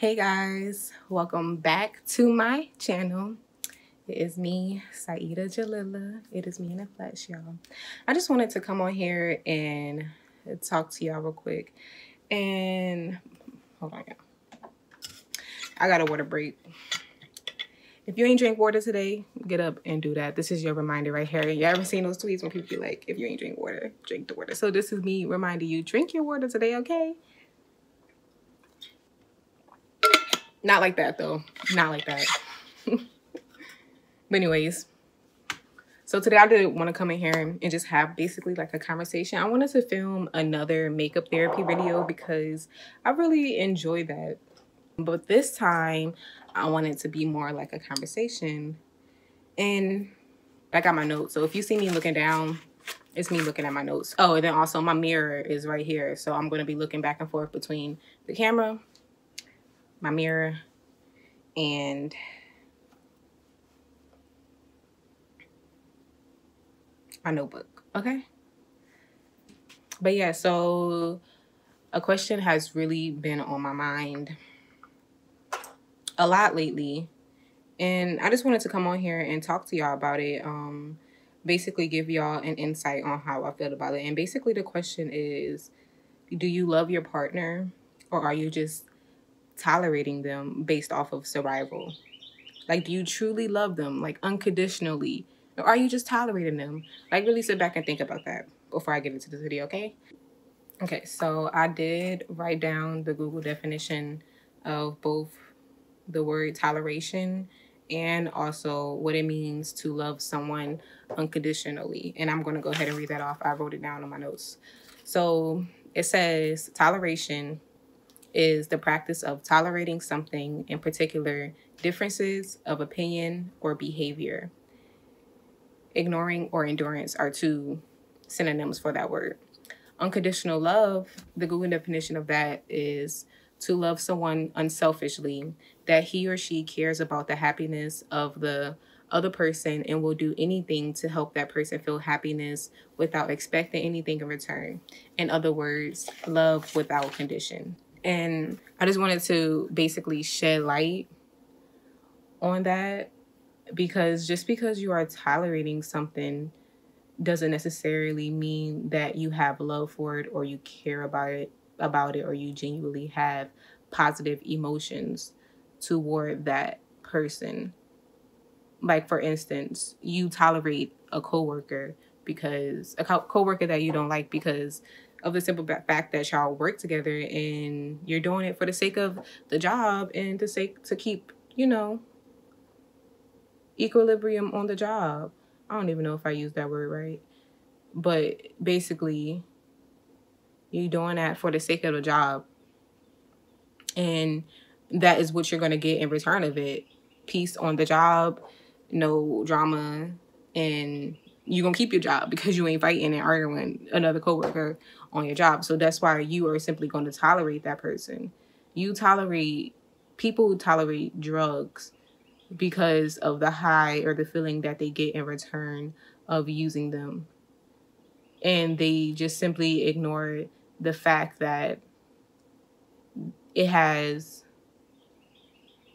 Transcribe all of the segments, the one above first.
Hey guys, welcome back to my channel. It is me, Saidah Jalillah. It is me in the flesh, y'all. I just wanted to come on here and talk to y'all real quick. And hold on, y'all. I got a water break. If you ain't drink water today, get up and do that. This is your reminder right here. You ever seen those tweets when people be like, if you ain't drink water, drink the water. So this is me reminding you, drink your water today, okay? Not like that though. Not like that. But anyways, so today I did want to come in here and just have basically like a conversation. I wanted to film another makeup therapy video because I really enjoy that. But this time I want it to be more like a conversation. And I got my notes. So if you see me looking down, it's me looking at my notes. Oh, and then also my mirror is right here. So I'm going to be looking back and forth between the camera, my mirror, and my notebook. Okay. But yeah, so a question has really been on my mind a lot lately. And I just wanted to come on here and talk to y'all about it. Basically give y'all an insight on how I feel about it. And basically the question is, do you love your partner or are you just tolerating them based off of survival? Like, do you truly love them, like unconditionally? Or are you just tolerating them? Like, really sit back and think about that before I get into this video, okay? Okay, so I did write down the Google definition of both the word toleration and also what it means to love someone unconditionally. And I'm going to go ahead and read that off. I wrote it down on my notes. So it says toleration is the practice of tolerating something, in particular differences of opinion or behavior. Ignoring or endurance are two synonyms for that word. Unconditional love, the Google definition of that is to love someone unselfishly, that he or she cares about the happiness of the other person and will do anything to help that person feel happiness without expecting anything in return. In other words, love without condition. And I just wanted to basically shed light on that, because just because you are tolerating something doesn't necessarily mean that you have love for it or you care about it or you genuinely have positive emotions toward that person. Like, for instance, you tolerate a coworker because a coworker that you don't like because of the simple fact that y'all work together and you're doing it for the sake of the job and to keep, you know, equilibrium on the job. I don't even know if I used that word right. But basically, you're doing that for the sake of the job. And that is what you're going to get in return of it. Peace on the job, no drama, and you're going to keep your job because you ain't fighting and arguing another coworker on your job. So that's why you are simply going to tolerate that person. People who tolerate drugs because of the high or the feeling that they get in return of using them. And they just simply ignore the fact that it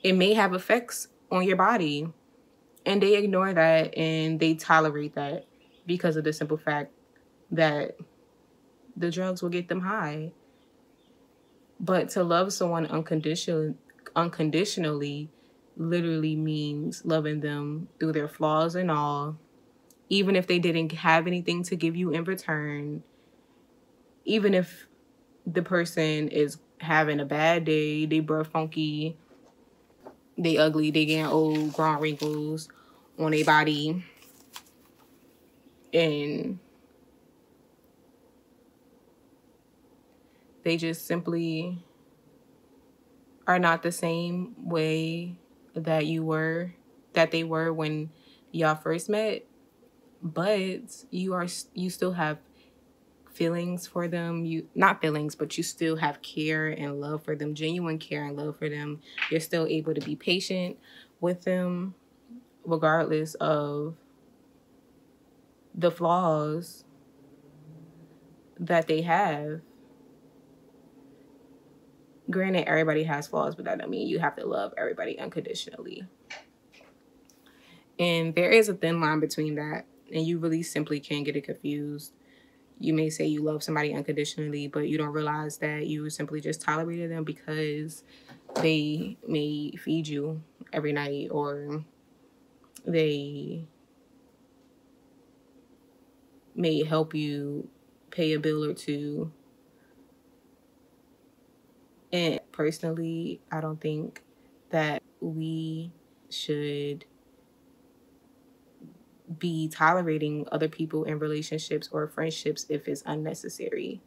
may have effects on your body. And they ignore that and they tolerate that because of the simple fact that the drugs will get them high. But to love someone unconditionally literally means loving them through their flaws and all, even if they didn't have anything to give you in return, even if the person is having a bad day, they breath funky, they ugly, they getting old, growing wrinkles on their body, and they just simply are not the same way that they were when y'all first met, but you still have feelings for them. Not feelings, but you still have care and love for them, genuine care and love for them. You're still able to be patient with them regardless of the flaws that they have. Granted, everybody has flaws, but that don't mean you have to love everybody unconditionally. And there is a thin line between that, and you really simply can't get it confused. You may say you love somebody unconditionally, but you don't realize that you simply just tolerated them because they may feed you every night, or they may help you pay a bill or two. And personally, I don't think that we should be tolerating other people in relationships or friendships if it's unnecessary.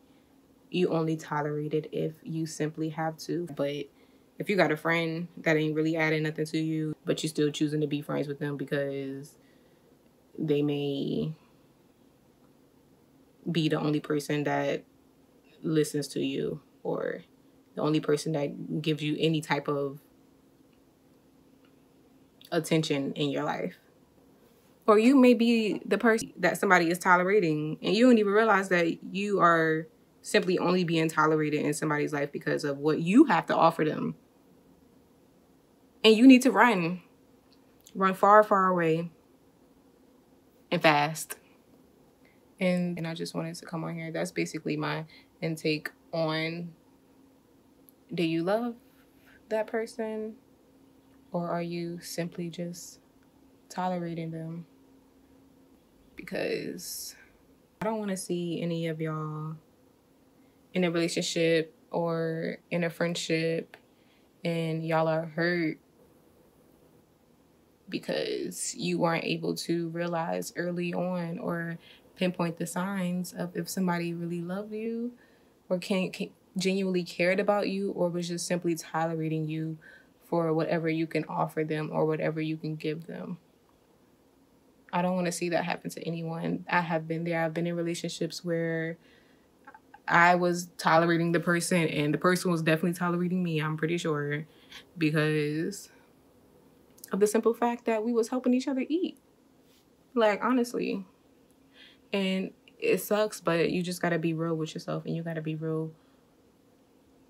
You only tolerate it if you simply have to. But if you got a friend that ain't really adding nothing to you, but you're still choosing to be friends with them because they may be the only person that listens to you, or the only person that gives you any type of attention in your life. Or you may be the person that somebody is tolerating and you don't even realize that you are simply only being tolerated in somebody's life because of what you have to offer them. And you need to run far, far away and fast. And I just wanted to come on here. That's basically my intake on, do you love that person, or are you simply just tolerating them? Because I don't want to see any of y'all in a relationship or in a friendship and y'all are hurt because you weren't able to realize early on or pinpoint the signs of if somebody really loved you or genuinely cared about you, or was just simply tolerating you for whatever you can offer them or whatever you can give them. I don't want to see that happen to anyone. I have been there. I've been in relationships where I was tolerating the person and the person was definitely tolerating me, I'm pretty sure, because of the simple fact that we was helping each other eat. Like, honestly. And it sucks, but you just got to be real with yourself, and you got to be real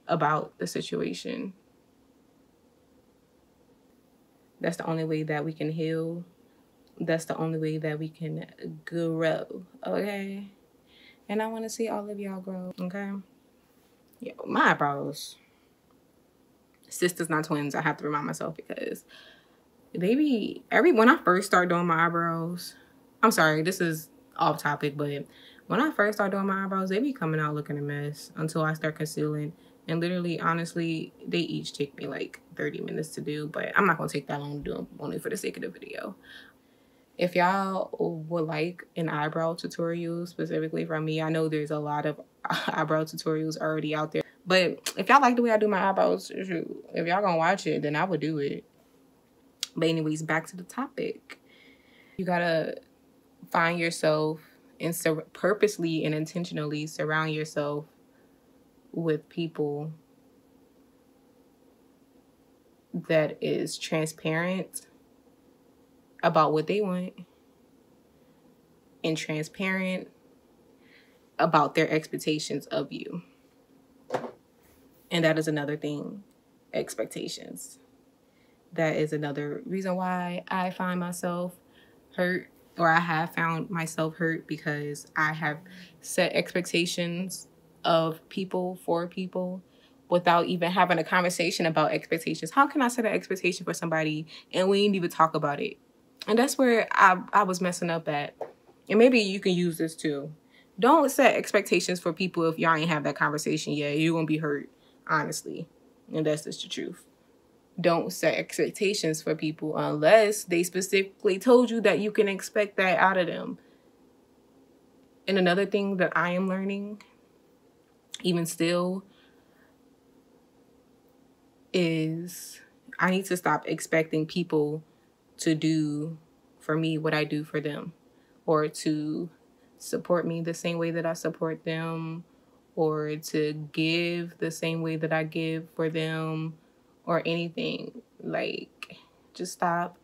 about the situation. That's the only way that we can heal. That's the only way that we can grow, okay? And I want to see all of y'all grow, okay? Yeah, my eyebrows. Sisters, not twins. I have to remind myself because they be, when I first start doing my eyebrows, I'm sorry, this is off topic, but when I first start doing my eyebrows, they be coming out looking a mess until I start concealing. And literally, honestly, they each take me like 30 minutes to do, but I'm not going to take that long to do them, only for the sake of the video. If y'all would like an eyebrow tutorial specifically from me, I know there's a lot of eyebrow tutorials already out there. But if y'all like the way I do my eyebrows, if y'all gonna watch it, then I would do it. But anyways, back to the topic. You gotta find yourself and purposely and intentionally surround yourself with people that is transparent about what they want and transparent about their expectations of you. And that is another thing, expectations. That is another reason why I find myself hurt, or I have found myself hurt, because I have set expectations of people for people without even having a conversation about expectations. How can I set an expectation for somebody and we didn't even talk about it? And that's where I was messing up at. And maybe you can use this too. Don't set expectations for people if y'all ain't have that conversation yet. You're going to be hurt, honestly. And that's just the truth. Don't set expectations for people unless they specifically told you that you can expect that out of them. And another thing that I am learning, even still, is I need to stop expecting people to do for me what I do for them, or to support me the same way that I support them, or to give the same way that I give for them, or anything. Like, just stop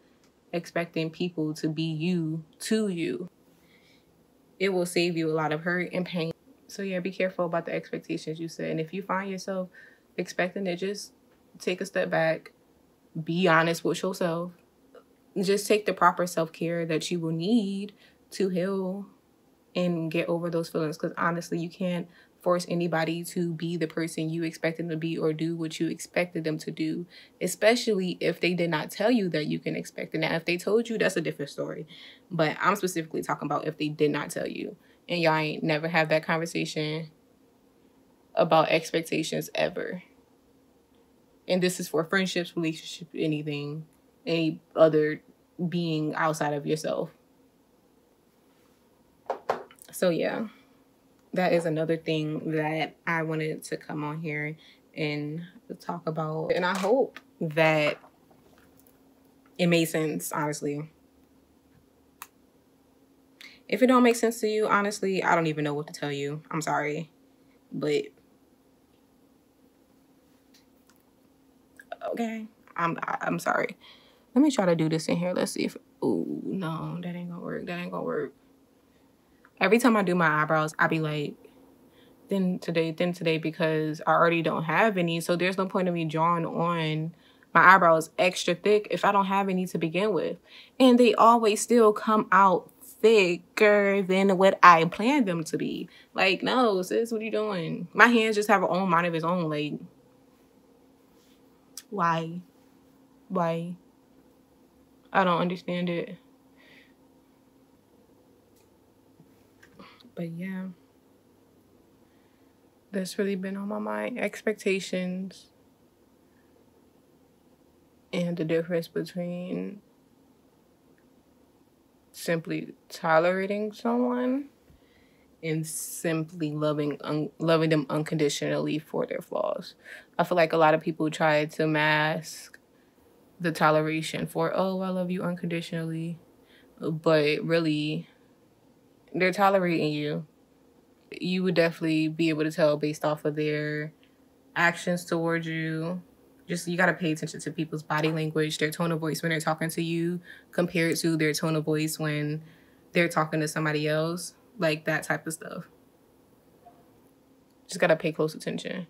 expecting people to be you to you. It will save you a lot of hurt and pain. So yeah, be careful about the expectations you set. And if you find yourself expecting it, just take a step back. Be honest with yourself. Just take the proper self-care that you will need to heal and get over those feelings. Because honestly, you can't force anybody to be the person you expected them to be or do what you expected them to do, especially if they did not tell you that you can expect it. Now, if they told you, that's a different story. But I'm specifically talking about if they did not tell you and y'all ain't never have that conversation about expectations ever. And this is for friendships, relationships, anything, any other being outside of yourself. So yeah, that is another thing that I wanted to come on here and talk about. And I hope that it made sense, honestly. If it don't make sense to you, honestly, I don't even know what to tell you. I'm sorry, but okay, I'm sorry. Let me try to do this in here. Let's see if, oh no, that ain't gonna work. That ain't gonna work. Every time I do my eyebrows, I be like, then today, because I already don't have any. So there's no point in me drawing on my eyebrows extra thick if I don't have any to begin with. And they always still come out thicker than what I planned them to be. Like, no, sis, what are you doing? My hands just have an own mind of its own. Like, why? Why? I don't understand it. But yeah, that's really been on my mind. Expectations and the difference between simply tolerating someone and simply loving them unconditionally for their flaws. I feel like a lot of people try to mask the toleration for, oh, I love you unconditionally, but really they're tolerating you. You would definitely be able to tell based off of their actions towards you. Just, you got to pay attention to people's body language, their tone of voice when they're talking to you compared to their tone of voice when they're talking to somebody else. Like that type of stuff. Just got to pay close attention.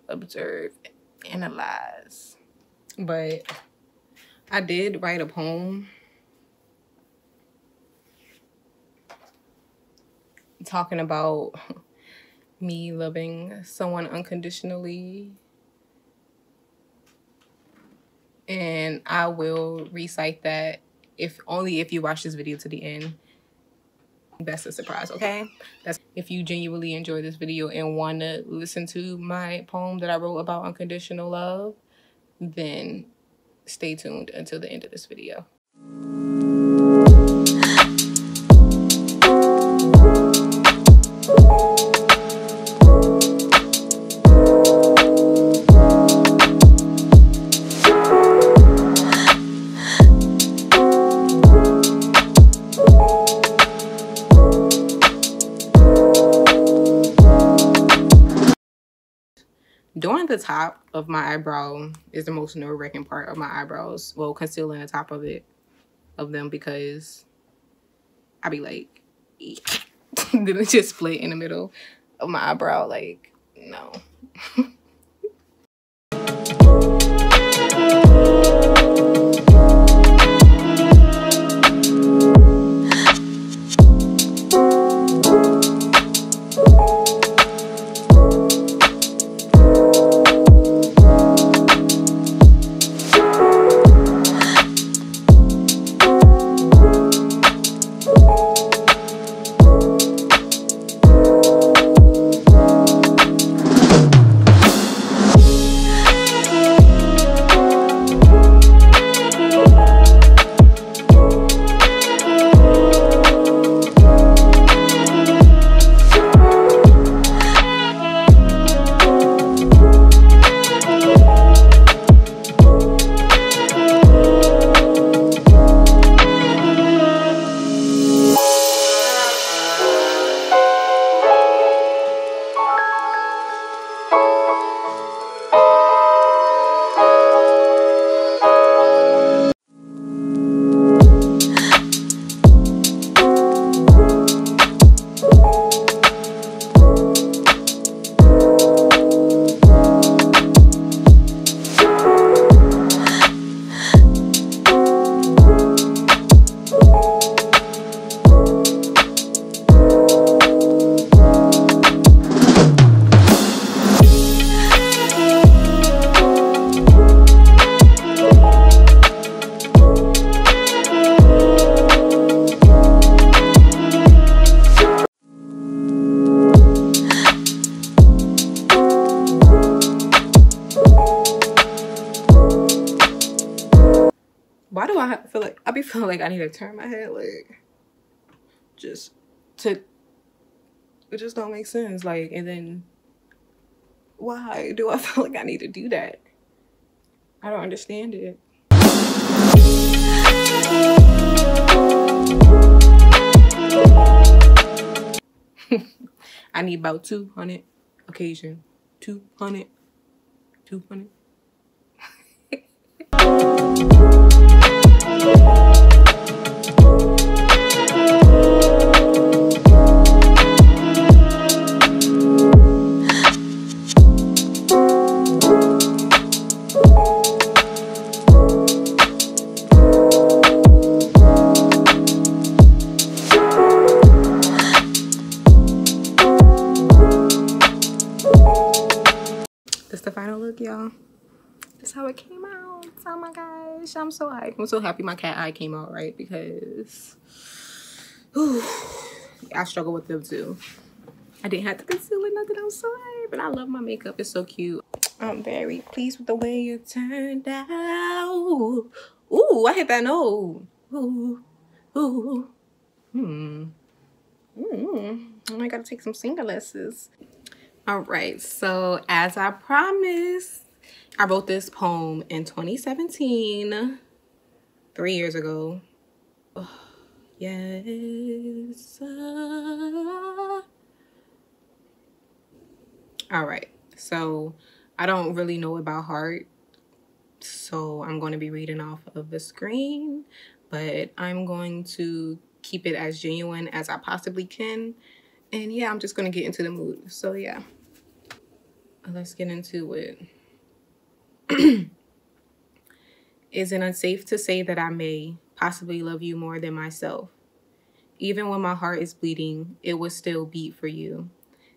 Observe. Analyze. But I did write a poem talking about me loving someone unconditionally. And I will recite that only if you watch this video to the end. That's a surprise, okay? That's if you genuinely enjoy this video and want to listen to my poem that I wrote about unconditional love, then stay tuned until the end of this video. Doing the top of my eyebrow is the most nerve-wracking part of my eyebrows. Well, concealing the top of them, because I be like, then it just split in the middle of my eyebrow. Like, no. do I feel like? I be feeling like I need to turn my head, like, just to, it just don't make sense. Like, and then why do I feel like I need to do that? I don't understand it. I need about 200 occasion. 200. That's the final look, y'all. That's how it came out. Oh my gosh, I'm so hyped. I'm so happy my cat eye came out right, because whew, I struggle with them too. I didn't have to conceal it, nothing. I'm so hyped, and I love my makeup. It's so cute. I'm very pleased with the way it turned out. Ooh, I hit that note. Ooh. I gotta take some singer lessons. All right, so as I promised, I wrote this poem in 2017, 3 years ago. Oh, yes. All right, so I don't really know it by heart, so I'm going to be reading off of the screen, but I'm going to keep it as genuine as I possibly can. And yeah, I'm just going to get into the mood. So yeah, let's get into it. Is it unsafe to say that I may possibly love you more than myself? Even when my heart is bleeding, it will still beat for you.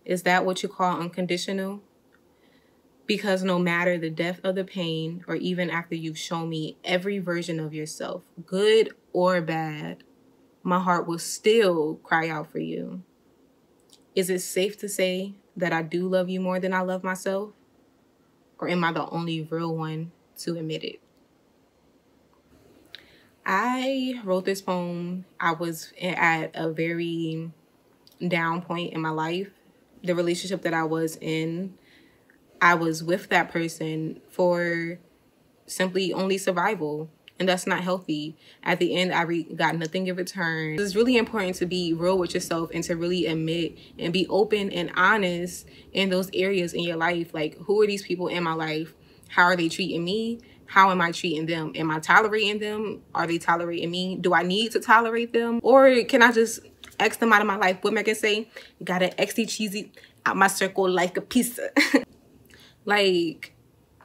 Is that what you call unconditional? Because no matter the depth of the pain, or even after you've shown me every version of yourself, good or bad, my heart will still cry out for you. Is it safe to say that I do love you more than I love myself? Or am I the only real one to admit it? I wrote this poem. I was at a very down point in my life. The relationship that I was in, I was with that person for simply only survival. And that's not healthy. At the end, I got nothing in return. It's really important to be real with yourself and to really admit and be open and honest in those areas in your life. Like, who are these people in my life? How are they treating me? How am I treating them? Am I tolerating them? Are they tolerating me? Do I need to tolerate them? Or can I just X them out of my life? What Megan say? Gotta X the cheesy out my circle like a pizza. Like,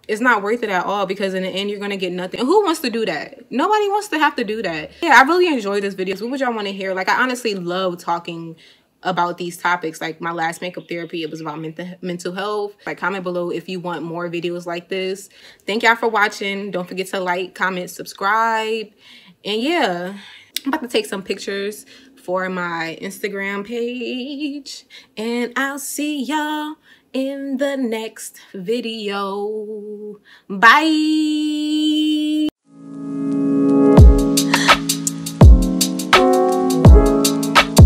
it's not worth it at all, because in the end, you're going to get nothing. And who wants to do that? Nobody wants to have to do that. Yeah, I really enjoyed this video. What would y'all want to hear? Like, I honestly love talking about these topics. Like, my last makeup therapy, it was about mental health. Like, comment below if you want more videos like this. Thank y'all for watching. Don't forget to like, comment, subscribe. And yeah, I'm about to take some pictures for my Instagram page. And I'll see y'all in the next video. Bye.